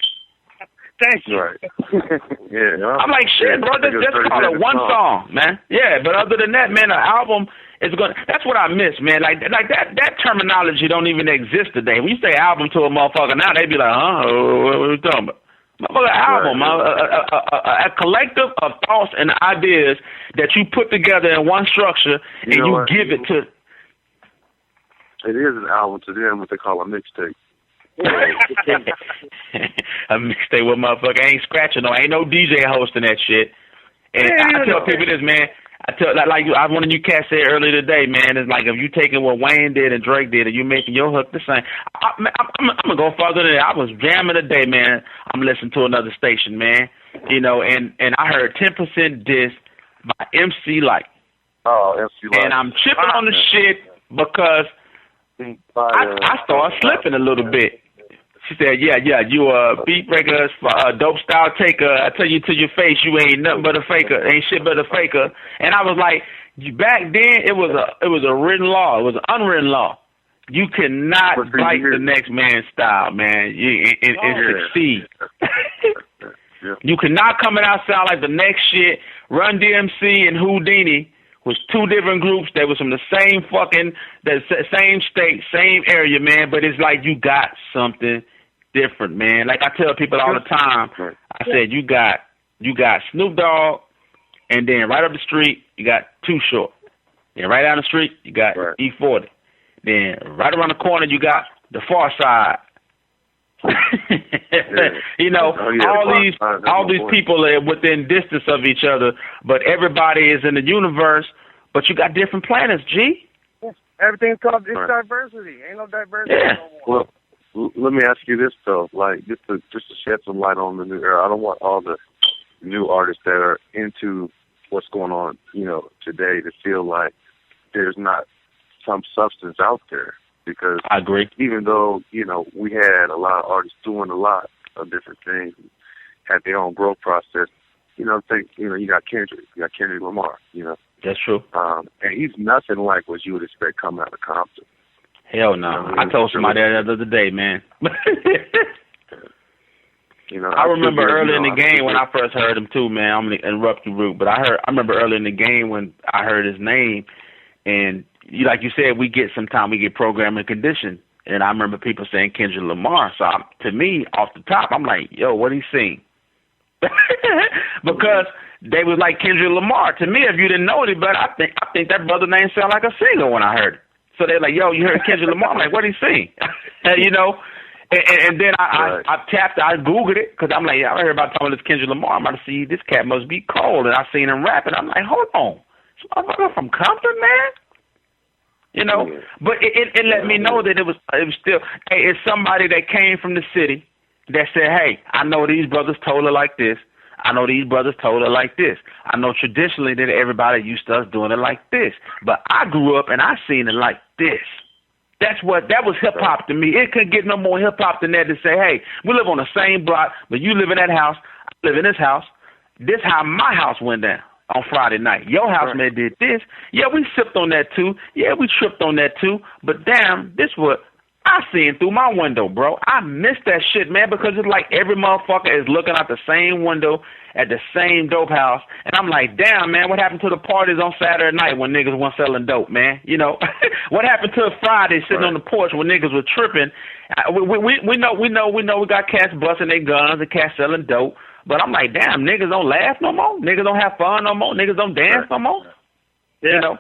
Thank you. Right. Yeah. I'm like, shit, bro, just call it one song, man. Yeah, but other than that, man, an album is going to, that's what I miss, man. Like that terminology don't even exist today. When you say album to a motherfucker now, they be like, huh? What are you talking about? Motherfucker, album, a collective of thoughts and ideas that you put together in one structure and you give it to. It is an album to them, what they call a mixtape. A mixtape with motherfucker ain't scratching, no, ain't no DJ hosting that shit. And I tell people this, man. I tell like one of you cats said earlier today, man. It's like if you taking what Wayne did and Drake did, and you making your hook the same. I'm gonna go further than that. I was jamming today, man. I'm listening to another station, man. You know, and I heard 10% diss by MC Lyte. Oh, MC Lyte. And I'm chipping on the shit because I started slipping a little bit. She said, yeah, you a beat breaker, dope style taker. I tell you to your face, you ain't nothing but a faker, ain't shit but a faker. And I was like, back then it was a written law, it was an unwritten law. You cannot bite the next man's style, man, and succeed. You cannot come out sound like the next shit. Run DMC and Houdini was two different groups. They was from the same same state, same area, man. But it's like you got something different, man. Like I tell people all the time, I said you got Snoop Dogg, and then right up the street you got Too Short. Then right down the street you got E40. Then right around the corner you got the Far Side. You know, all these people are within distance of each other, but everybody is in the universe. But you got different planets, G. Everything's called diversity. Ain't no diversity no more. Well, let me ask you this though, like just to shed some light on the new era. I don't want all the new artists that are into what's going on, you know, today to feel like there's not some substance out there. Because I agree. Even though, you know, we had a lot of artists doing a lot of different things, had their own growth process, you know, you got Kendrick Lamar, you know. That's true. And he's nothing like what you would expect coming out of Compton. Hell no. You know, I told somebody that the other day, man. You know, I remember early in the game when I first heard him too, man. I'm gonna interrupt you, Root, but I remember early in the game when I heard his name, and like you said, we get programming and conditioned. And I remember people saying Kendrick Lamar. So to me, off the top, I'm like, yo, what he sing? Because they was like Kendrick Lamar. To me, if you didn't know it, but I think that brother name sound like a singer when I heard it. So they're like, yo, you heard Kendrick Lamar? I'm like, what he sing? You know? And then I Googled it because I'm like, I heard about talking this Kendrick Lamar. I'm about to see this cat must be cold. And I seen him rapping. I'm like, hold on. This motherfucker from Compton, man? You know, but it let me know that it was still, hey, it's somebody that came from the city that said, hey, I know these brothers told her like this. I know these brothers told her like this. I know traditionally that everybody used to us doing it like this. But I grew up and I seen it like this. That was hip hop to me. It couldn't get no more hip hop than that to say, hey, we live on the same block, but you live in that house, I live in this house. This how my house went down on Friday night. Your housemate did this. Yeah, we sipped on that too. Yeah, we tripped on that too. But damn, this what I seen through my window, bro. I miss that shit, man, because it's like every motherfucker is looking out the same window at the same dope house. And I'm like, damn, man, what happened to the parties on Saturday night when niggas weren't selling dope, man? You know, what happened to Friday sitting on the porch when niggas were tripping? We know we got cats busting their guns and cats selling dope. But I'm like, damn, niggas don't laugh no more. Niggas don't have fun no more. Niggas don't dance no more. You know?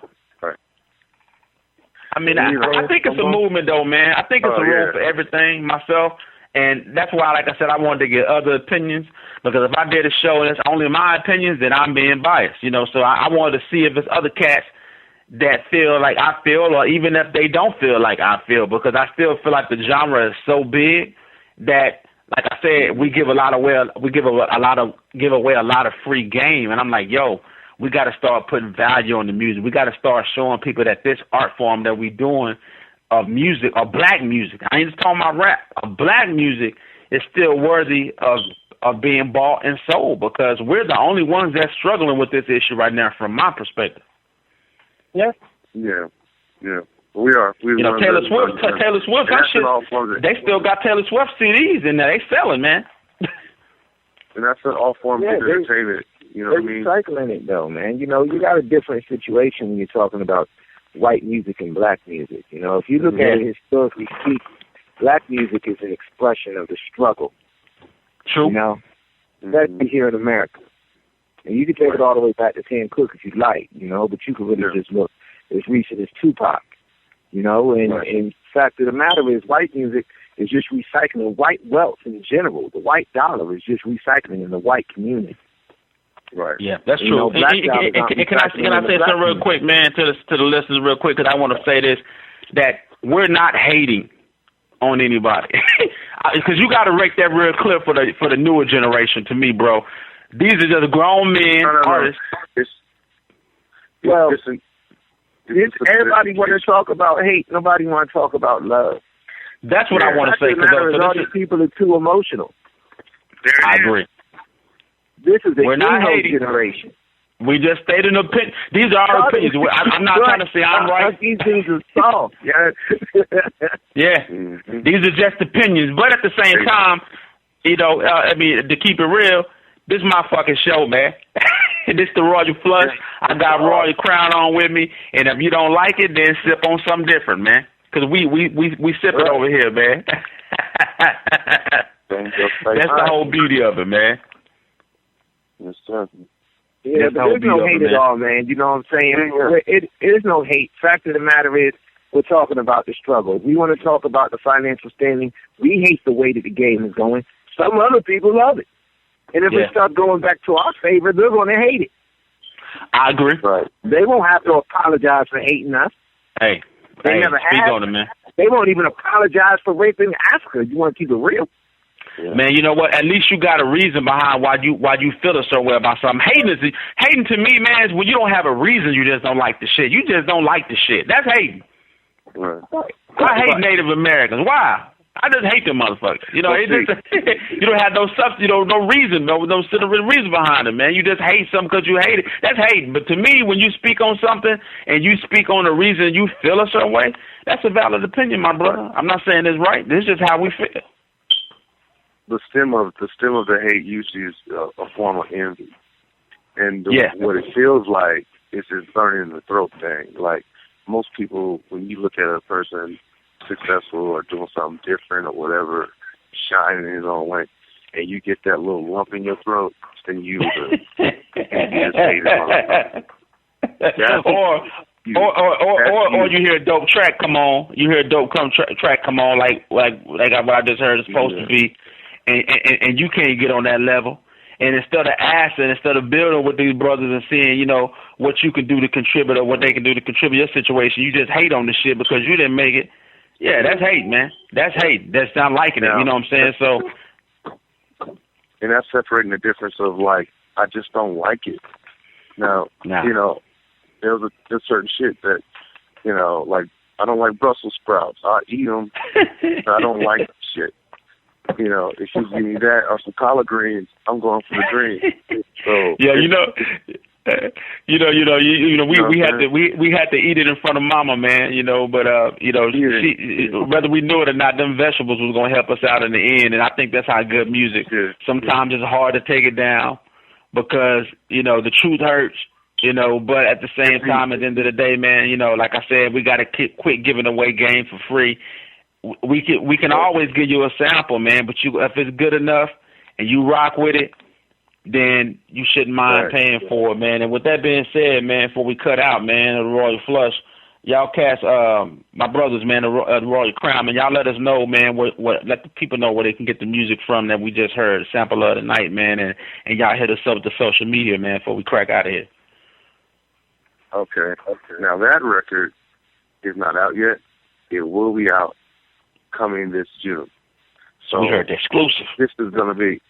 I mean, I think it's a movement, though, man. I think it's a room for everything, myself. And that's why, like I said, I wanted to get other opinions. Because if I did a show and it's only my opinions, then I'm being biased, you know. So I wanted to see if there's other cats that feel like I feel, or even if they don't feel like I feel. Because I still feel like the genre is so big that, like I said, we give away a lot of free game, and I'm like, yo, we got to start putting value on the music. We got to start showing people that this art form that we doing of music, or black music, I ain't just talking about rap, of black music is still worthy of being bought and sold, because we're the only ones that's struggling with this issue right now, from my perspective. Yeah. We are. You know, Taylor Swift, that shit, they still got Taylor Swift CDs in there. They selling, man. And that's an all form of entertainment. You know what I mean? They're recycling it, though, man. You know, you got a different situation when you're talking about white music and black music. You know, if you look at it historically speaking, black music is an expression of the struggle. True. You know, that's here in America. And you can take it all the way back to Sam Cooke if you like, you know, but you can really just look as recent as Tupac. You know, and the fact of the matter is white music is just recycling white wealth in general. The white dollar is just recycling in the white community. Right. Yeah, that's true. Can I say something real quick, man, to the listeners real quick, because I want to say this, that we're not hating on anybody. Because you got to rake that real clear for the newer generation to me, bro. These are just grown men, artists. Everybody want to talk about hate. Nobody want to talk about love. That's what I want to say. All these people are too emotional. I agree. This is a generation. We just stated an opinion. These are our opinions. I'm not trying to say I'm right. These things are soft. Yeah. These are just opinions. But at the same time, to keep it real, this is my fucking show, man. This the Royal Flush. I got Royal Crown on with me. And if you don't like it, then sip on something different, man. Because we sip it over here, man. That's the whole beauty of it, man. Yes, sir. Yeah, but there's no hate at all, man. You know what I'm saying? It is no hate. Fact of the matter is, we're talking about the struggle. If we want to talk about the financial standing, we hate the way that the game is going. Some other people love it. And if it starts going back to our favor, they're going to hate it. I agree. Right. They won't have to apologize for hating us. Hey, they never have. On it, man. They won't even apologize for raping Africa. You want to keep it real? Yeah. Man, you know what? At least you got a reason behind why you feel a certain way about something. Hating to me, man, is when you don't have a reason. You just don't like the shit. You just don't like the shit. That's hating. Right. I hate Native Americans. Why? I just hate them motherfuckers. You know, you don't have no substance, no reason, no reason behind it, man. You just hate something because you hate it. That's hating. But to me, when you speak on something and you speak on a reason you feel a certain way, that's a valid opinion, my brother. I'm not saying it's right. This is just how we feel. The stem of the hate usually is a form of envy, and what it feels like is this burning in the throat thing. Like most people, when you look at a person successful or doing something different or whatever, shining in his own way, and you get that little lump in your throat, then you or you hear a dope track come on. You hear a dope track come on, like what I just heard is supposed to be. And you can't get on that level. And instead of building with these brothers and seeing, what you can do to contribute or what they can do to contribute your situation, you just hate on the shit because you didn't make it. Yeah, that's hate, man. That's hate. That's not liking it. You know what I'm saying? So, and that's separating the difference of like, I just don't like it. Now, there's certain shit that, like I don't like Brussels sprouts. I eat them. I don't like shit. If you give me that or some collard greens, I'm going for the greens. So yeah, we had to eat it in front of Mama, man. But she, whether we knew it or not, them vegetables was gonna help us out in the end. And I think that's how good music. Sometimes it's hard to take it down because the truth hurts. But at the same time, at the end of the day, man, like I said, we got to quit giving away game for free. We can always give you a sample, man, but if it's good enough and you rock with it, then you shouldn't mind paying for it, man. And with that being said, man, before we cut out, man, the Royal Flush, y'all cast my brothers, man, the Royal Crown, and y'all let us know, man, let the people know where they can get the music from that we just heard, a sample of the night, man, and y'all hit us up with the social media, man, before we crack out of here. Okay. Now that record is not out yet. It will be out coming this June. So we heard the exclusive. This is going to be,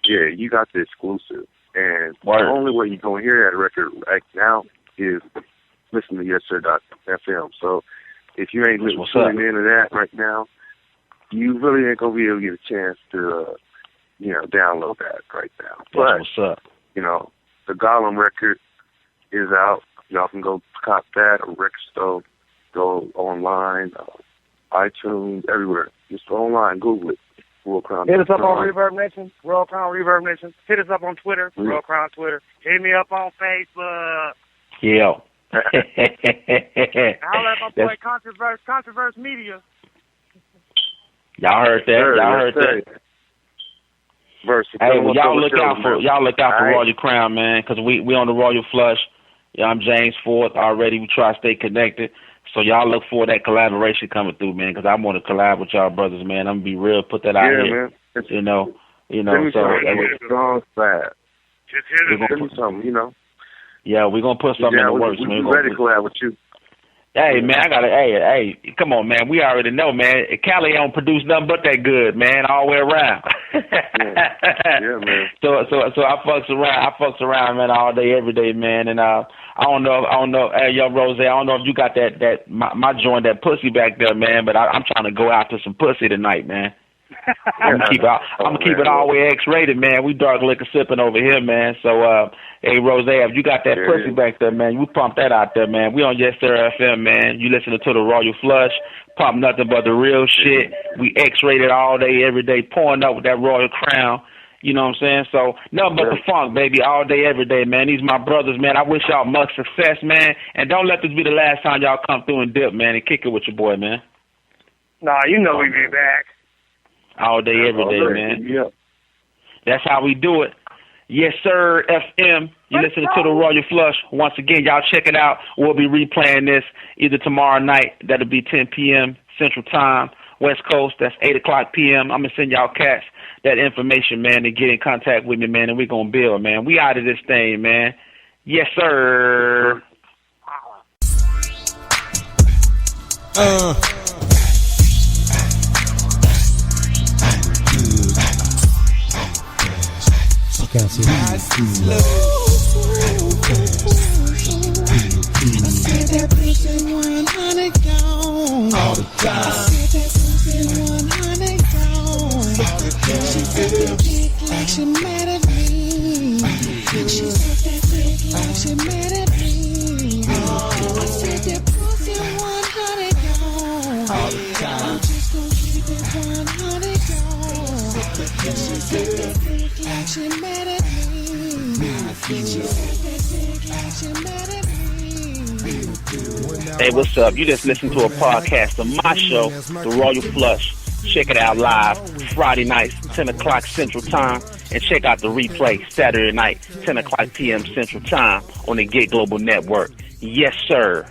you got the exclusive. And the only way you're going to hear that record right now is listen to YesSir.fm. So if you ain't listening into that right now, you really ain't going to be able to get a chance to, download that right now. But, what's up. The Gollum record is out. Y'all can go cop that or record store, go online, iTunes, everywhere. Just go online, Google it. Hit us up on Reverb Nation, Royal Crown Reverb Nation. Hit us up on Twitter, Royal Crown Twitter. Hit me up on Facebook. Yeah. I'll let my boy Controverse Media. Y'all heard that? Hey, well, y'all look out for Royal Crown, man, because we on the Royal Flush. I'm James Ford already. We try to stay connected. So y'all look for that collaboration coming through, man, because I want to collab with y'all brothers, man. I'm going to be real, put that out here. Man. So. Strong side. Just hit it. Give me something, you know. Yeah, we're gonna put something in the works, man. We're ready to collab with you. Hey, man, I gotta. Hey, come on, man. We already know, man. Cali don't produce nothing but that good, man, all the way around. Yeah, man. So I fucks around, man, all day, every day, man. And I don't know. Hey, yo, Rose, I don't know if you got that my joint, that pussy back there, man. But I'm trying to go out to some pussy tonight, man. I'm gonna keep it all the way X-rated, man. We dark liquor sipping over here, man. So, hey, Rose, if you got that pussy back there, man, you pump that out there, man. We on Yes Sir FM, man. You listening to the Royal Flush, pump nothing but the real shit. We X-rated all day, every day, pouring up with that Royal Crown. You know what I'm saying? So, nothing but the funk, baby, all day, every day, man. These my brothers, man. I wish y'all much success, man. And don't let this be the last time y'all come through and dip, man, and kick it with your boy, man. Nah, you know we be back. All day, every day, man. Yeah. That's how we do it. Yes, Sir FM. You listening to the Royal Flush. Once again, y'all check it out. We'll be replaying this either tomorrow night. That'll be 10 p.m. Central Time, West Coast. That's 8 o'clock p.m. I'm going to send y'all cats that information, man, to get in contact with me, man, and we're going to build, man. We out of this thing, man. Yes, sir. I said that pussy 100 gone. All the time. I said that pussy 100 gone. She said that dick like she mad at me. She said that dick like she mad at me. I said that pussy 100 gone. All the time. I'm just gonna keep it 100 gone. She said that dick like she mad at me. She said that dick like she mad at me. Hey, what's up? You just listened to a podcast of my show, The Royal Flush. Check it out live Friday nights, 10 o'clock Central Time. And check out the replay Saturday night, 10 o'clock p.m. Central Time on the Get Global Network. Yes, sir.